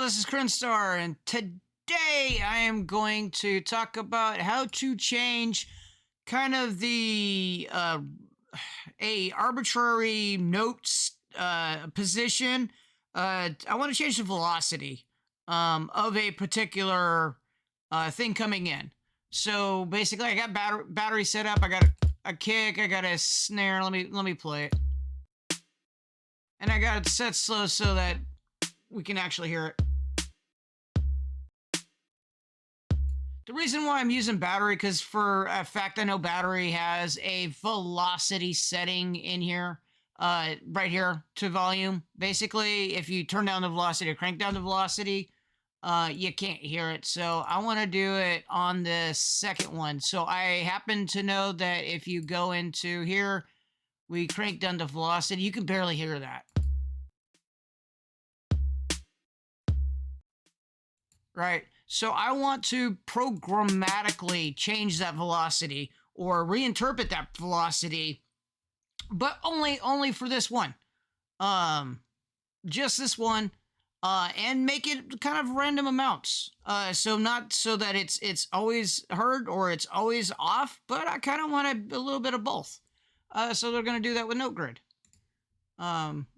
this is Krinstar, and today I am going to talk about how to change kind of the a arbitrary notes position. I want to change the velocity of a particular thing coming in. So basically, I got battery set up. I got a kick. I got a snare. Let me play it, and I got it set slow so that we can actually hear it. The reason why I'm using battery, because for a fact I know battery has a velocity setting in here, right here to volume. Basically, if you turn down the velocity or crank down the velocity, you can't hear it. So I want to do it on the second one. So I happen to know that if you go into here, we crank down the velocity, you can barely hear that. Right. So I want to programmatically change that velocity or reinterpret that velocity, but only for this one. Just this one. And make it kind of random amounts. So not so that it's always heard or it's always off, but I kind of want a little bit of both. So they're gonna do that with Notegrid.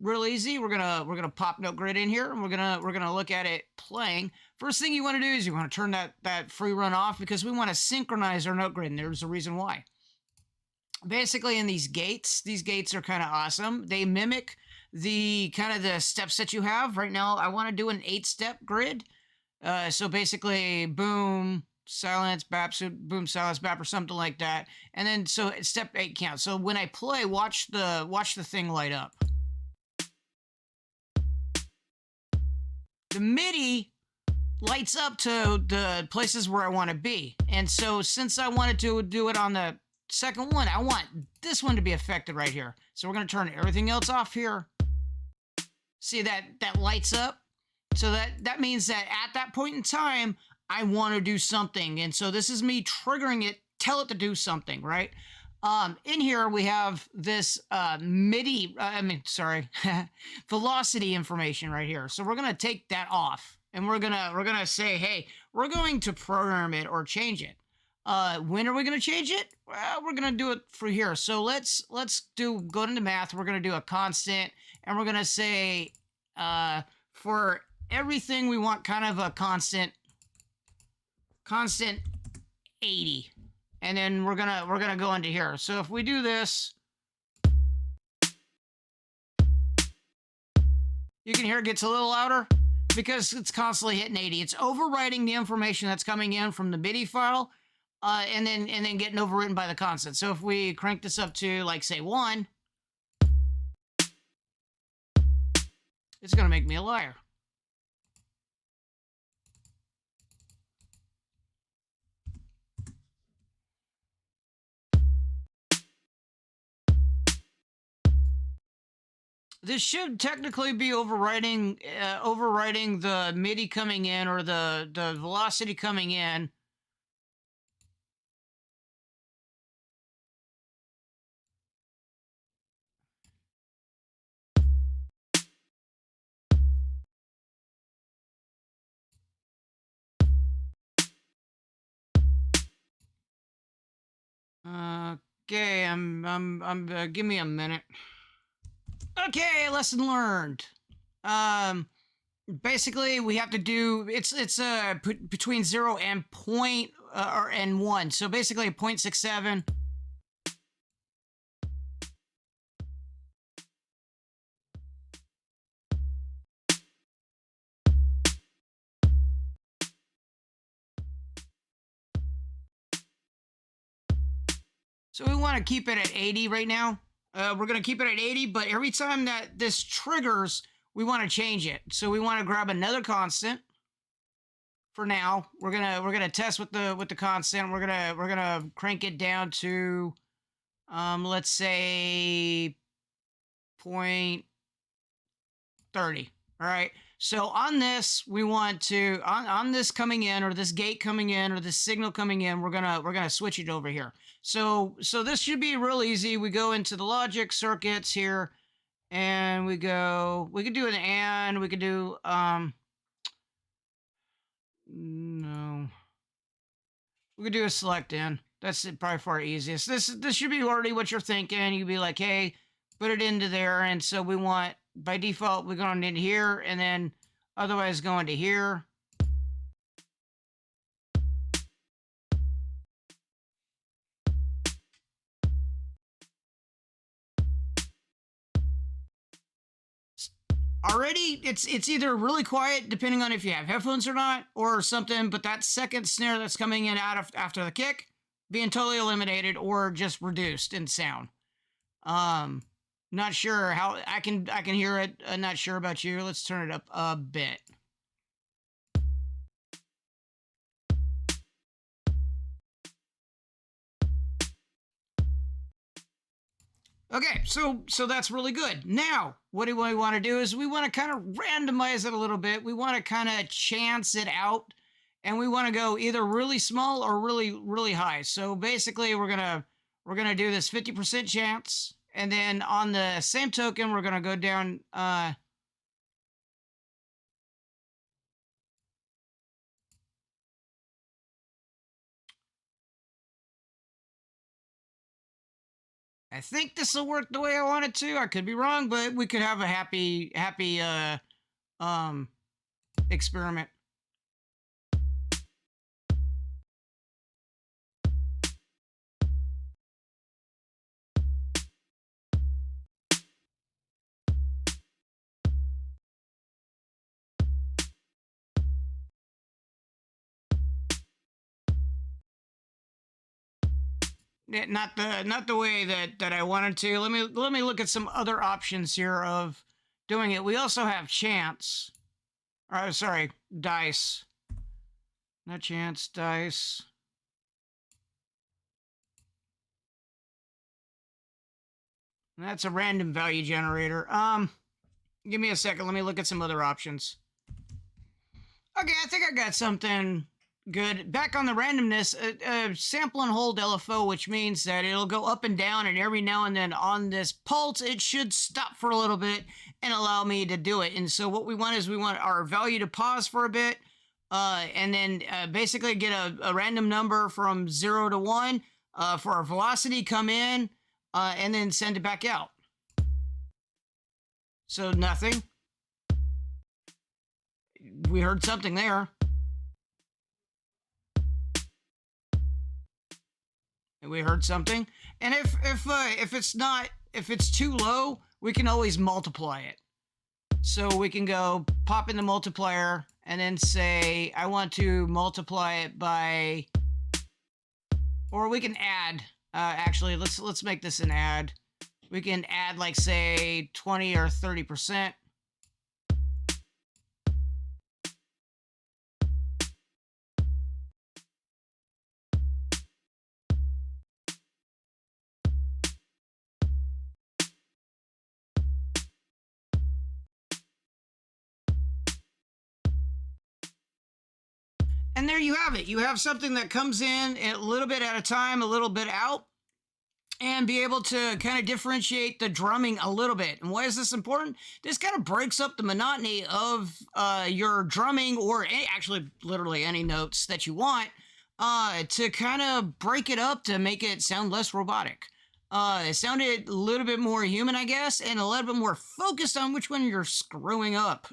Real easy. We're gonna pop Notegrid in here, and we're gonna look at it playing. First thing you want to do is you want to turn that free run off, because we want to synchronize our Notegrid, and there's a reason why. Basically, in these gates are kind of awesome. They mimic the kind of the steps that you have right now. I want to do an 8-step grid. So basically, boom, silence, bap, boom, silence, bap, or something like that. And then so step 8 counts. So when I play, watch the thing light up. The MIDI lights up to the places where I want to be. And so since I wanted to do it on the second one, I want this one to be affected right here. So we're going to turn everything else off here. See that lights up? So that means that at that point in time, I want to do something. And so this is me triggering it, tell it to do something, right? In here we have this velocity information right here. So we're going to take that off, and we're going to say, hey, we're going to program it or change it. When are we going to change it? Well, we're going to do it for here. So let's go into math. We're going to do a constant, and we're going to say, for everything, we want kind of a constant 80. And then we're gonna go into here. So if we do this, you can hear it gets a little louder because it's constantly hitting 80. It's overwriting the information that's coming in from the MIDI file, and then getting overwritten by the constant. So if we crank this up to, like, say 1, it's gonna make me a liar. This should technically be overwriting the MIDI coming in, or the velocity coming in. Okay, give me a minute. Okay, lesson learned. Basically, we have to do it's between 0 and point and 1. So basically 0.67. So we want to keep it at 80 right now. We're going to keep it at 80, but every time that this triggers, we want to change it. So we want to grab another constant. For now, we're gonna test with the constant. We're gonna crank it down to, let's say 0.30. All right. So on this, we want to on this coming in, or this gate coming in, or this signal coming in, we're gonna switch it over here. So this should be real easy. We go into the logic circuits here, and we can do an and, we could do No. We could do a select in. That's probably far easiest. This should be already what you're thinking. You'd be like, hey, put it into there, and so we want by default we're going into here, and then otherwise going to here. Already, it's either really quiet depending on if you have headphones or not, or something. But that second snare that's coming in out of after the kick being totally eliminated or just reduced in sound. Um, Not sure how I can hear it. Not sure about you. Let's turn it up a bit. Okay, so that's really good. Now, what do we want to do is we want to kind of randomize it a little bit. We want to kind of chance it out, and we want to go either really small or really high. So basically, we're gonna do this 50% chance, and then on the same token, we're gonna go down. I think this will work the way I want it to. I could be wrong, but we could have a happy um experiment. Not the way that I wanted to. Let me look at some other options here of doing it. We also have chance. Sorry, dice. Not chance, dice. That's a random value generator. Give me a second. Let me look at some other options. Okay, I think I got something good. Back on the randomness, sample and hold LFO, which means that it'll go up and down, and every now and then on this pulse, it should stop for a little bit and allow me to do it. And so what we want is we want our value to pause for a bit, and then basically get a random number from 0 to 1 for our velocity, come in, and then send it back out. So nothing. We heard something there. We heard something. And if it's not, if it's too low, we can always multiply it. So we can go pop in the multiplier and then say I want to multiply it by, or we can add. Actually, let's make this an add. We can add like say 20 or 30%. And there you have it. You have something that comes in a little bit at a time, a little bit out, and be able to kind of differentiate the drumming a little bit. And why is this important? This kind of breaks up the monotony of your drumming, or actually literally any notes that you want, to kind of break it up to make it sound less robotic. It sounded a little bit more human, I guess, and a little bit more focused on which one you're screwing up.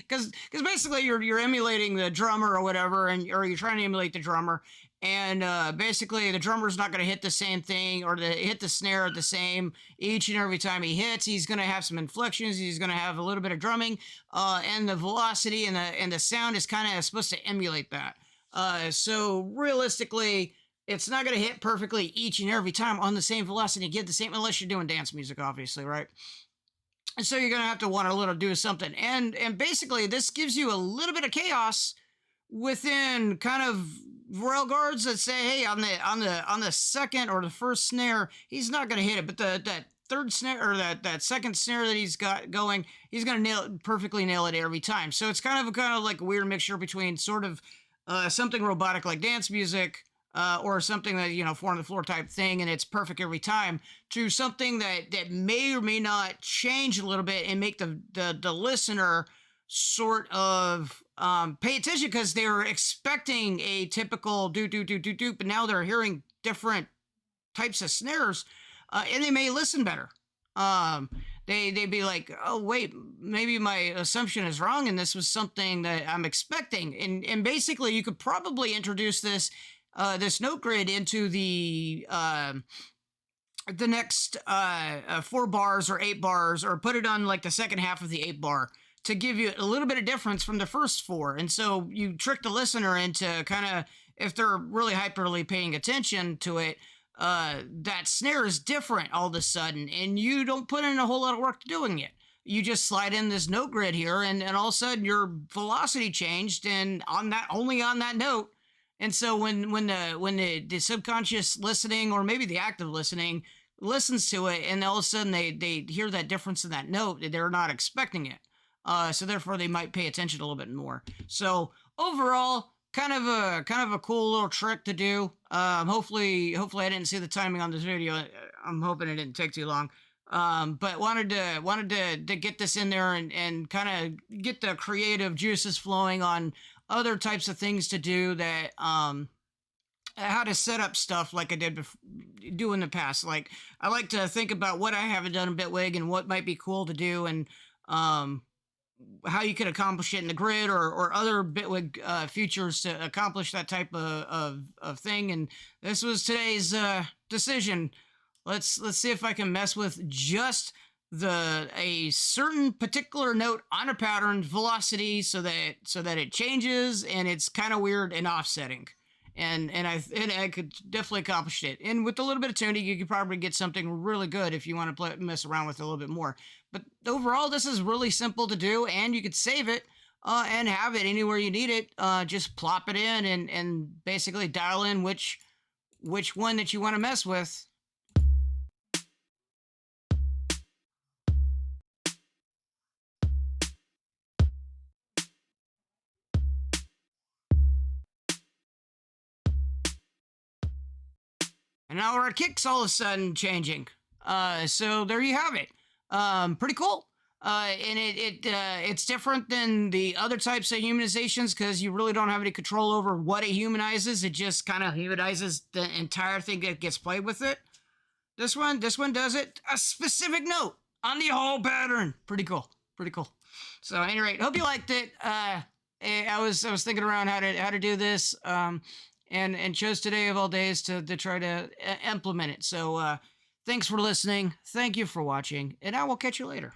Because basically you're emulating the drummer or whatever, or you're trying to emulate the drummer, and basically the drummer's not going to hit the same thing or hit the snare the same each and every time he hits. He's going to have some inflections. He's going to have a little bit of drumming, and the velocity and the sound is kind of supposed to emulate that. So realistically, it's not going to hit perfectly each and every time on the same velocity, get the same, unless you're doing dance music, obviously, right? And so you're going to have to want a little do something. And basically, this gives you a little bit of chaos within kind of rail guards that say, hey, on the second or the first snare, he's not going to hit it, but that third snare or that second snare that he's got going, he's going to perfectly nail it every time. So it's kind of like a weird mixture between sort of something robotic like dance music, or something that, four on the floor type thing, and it's perfect every time, to something that may or may not change a little bit and make the listener sort of pay attention because they were expecting a typical do do do do do, but now they're hearing different types of snares, and they may listen better. Um, they'd be like, oh wait, maybe my assumption is wrong, and this was something that I'm expecting. And basically, you could probably introduce this note grid into the next 4 bars or 8 bars, or put it on like the second half of the 8 bar to give you a little bit of difference from the first four. And so you trick the listener into kind of, if they're really hyperly paying attention to it, that snare is different all of a sudden, and you don't put in a whole lot of work doing it. You just slide in this note grid here, and all of a sudden your velocity changed, and on that, only on that note. And so when the subconscious listening, or maybe the active listening, listens to it, and all of a sudden they hear that difference in that note, they're not expecting it. So therefore they might pay attention a little bit more. So overall, kind of a cool little trick to do. Hopefully I didn't see the timing on this video. I'm hoping it didn't take too long. But wanted to get this in there, and kind of get the creative juices flowing on other types of things to do, that how to set up stuff like I did do in the past. Like, I like to think about what I haven't done in Bitwig and what might be cool to do, and um, how you could accomplish it in the grid, or other Bitwig features to accomplish that type of thing. And this was today's decision. Let's see if I can mess with just a certain particular note on a pattern velocity, so that it changes, and it's kind of weird and offsetting. And I could definitely accomplish it. And with a little bit of tuning, you could probably get something really good if you want to mess around with it a little bit more. But overall, this is really simple to do, and you could save it and have it anywhere you need it. Just plop it in, and basically dial in which one that you want to mess with. And now our kicks all of a sudden changing. So there you have it. Pretty cool. And it's different than the other types of humanizations, because you really don't have any control over what it humanizes. It just kind of humanizes the entire thing that gets played with it. This one does it a specific note on the whole pattern. Pretty cool. Pretty cool. So at any rate, hope you liked it. I was thinking around how to do this. And chose today of all days to try to implement it. So thanks for listening. Thank you for watching, and I will catch you later.